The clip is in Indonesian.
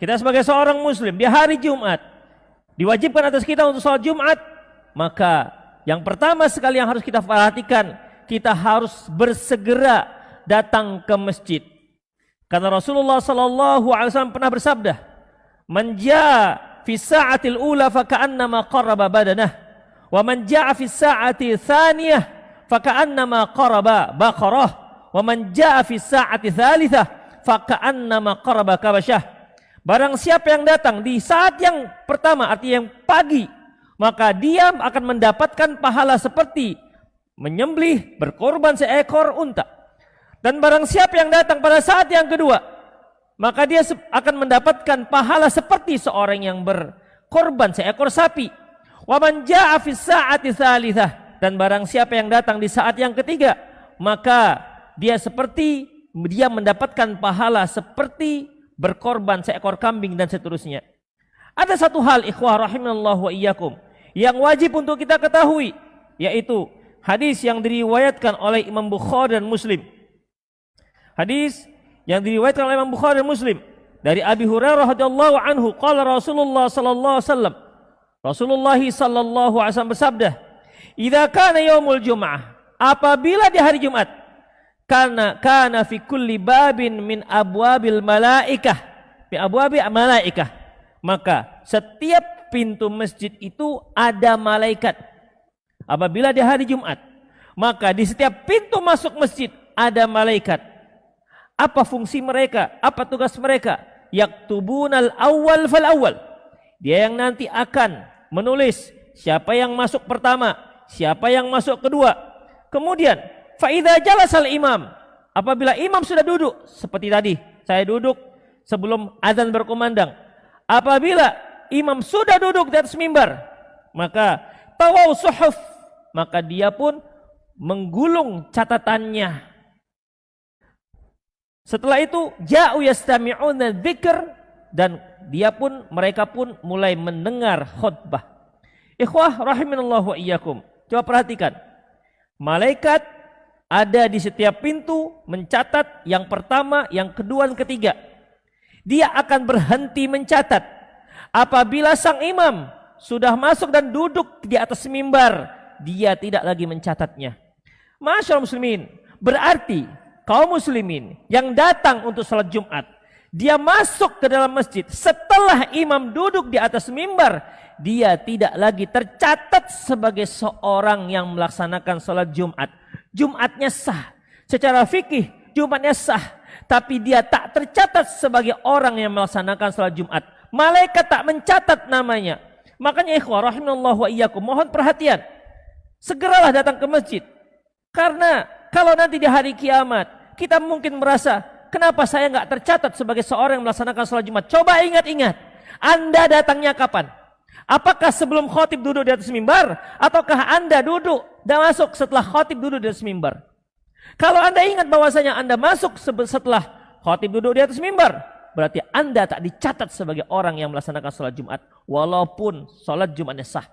kita sebagai seorang muslim di hari Jumat diwajibkan atas kita untuk sholat Jumat, maka yang pertama sekali yang harus kita perhatikan, kita harus bersegera datang ke masjid. Karena Rasulullah sallallahu alaihi wasallam pernah bersabda, "Man jaa fi sa'atil ula fa ka'annama qarraba badanah, wa man jaa fi sa'ati tsaniyah fa ka'annama qarraba baqarah, wa man jaa fi sa'ati tsalitsah fa ka'annama qarraba kabashah." Barang siapa yang datang di saat yang pertama, artinya yang pagi, maka dia akan mendapatkan pahala seperti menyembelih, berkorban seekor unta. Dan barang siapa yang datang pada saat yang kedua, maka dia akan mendapatkan pahala seperti seorang yang berkorban seekor sapi. Wa man jaa fi sa'ati tsalitsah, dan barang siapa yang datang di saat yang ketiga, maka dia mendapatkan pahala seperti berkorban seekor kambing dan seterusnya. Ada satu hal ikhwah rahimallahu wa iyyakum yang wajib untuk kita ketahui, yaitu hadis yang diriwayatkan oleh Imam Bukhari dan Muslim. Hadis yang diriwayatkan oleh Imam Bukhari dan Muslim dari Abi Hurairah radhiyallahu anhu, qala Rasulullah sallallahu alaihi wasallam, Rasulullah sallallahu alaihi wasallam bersabda, "Idza kana yaumul jum'ah," apabila di hari Jumat, kana fi kulli babin min abwabil malaikah, fi abwabi malaikah, maka setiap pintu masjid itu ada malaikat. Apabila di hari Jumat, maka di setiap pintu masuk masjid ada malaikat. Apa fungsi mereka? Apa tugas mereka? Yaktubunal awwal fal awwal. Dia yang nanti akan menulis siapa yang masuk pertama, siapa yang masuk kedua. Kemudian fa idza jalasal imam, apabila imam sudah duduk, seperti tadi saya duduk sebelum azan berkumandang. Apabila imam sudah duduk di atas mimbar, maka tawau suhuf, maka dia pun menggulung catatannya. Setelah itu ja'u yastami'una dzikr, dan mereka pun mulai mendengar khutbah. Ikhwah rahimanallahu wa iyyakum, coba perhatikan. Malaikat ada di setiap pintu mencatat yang pertama, yang kedua, dan ketiga. Dia akan berhenti mencatat apabila sang imam sudah masuk dan duduk di atas mimbar, dia tidak lagi mencatatnya. Masyaallah muslimin, berarti kaum muslimin yang datang untuk salat Jumat, dia masuk ke dalam masjid setelah imam duduk di atas mimbar, dia tidak lagi tercatat sebagai seorang yang melaksanakan salat Jumat. Jumatnya sah, secara fikih Jumatnya sah, tapi dia tak tercatat sebagai orang yang melaksanakan salat Jumat. Malaikat tak mencatat namanya. Makanya ikhwah rahimallahu wa iyyakum, mohon perhatian. Segeralah datang ke masjid. Karena kalau nanti di hari kiamat kita mungkin merasa, kenapa saya enggak tercatat sebagai seorang yang melaksanakan salat Jumat? Coba ingat-ingat, Anda datangnya kapan? Apakah sebelum khatib duduk di atas mimbar, ataukah Anda duduk dan masuk setelah khatib duduk di atas mimbar? Kalau Anda ingat bahwasanya Anda masuk setelah khatib duduk di atas mimbar, berarti Anda tak dicatat sebagai orang yang melaksanakan salat Jumat, walaupun salat Jumatnya sah.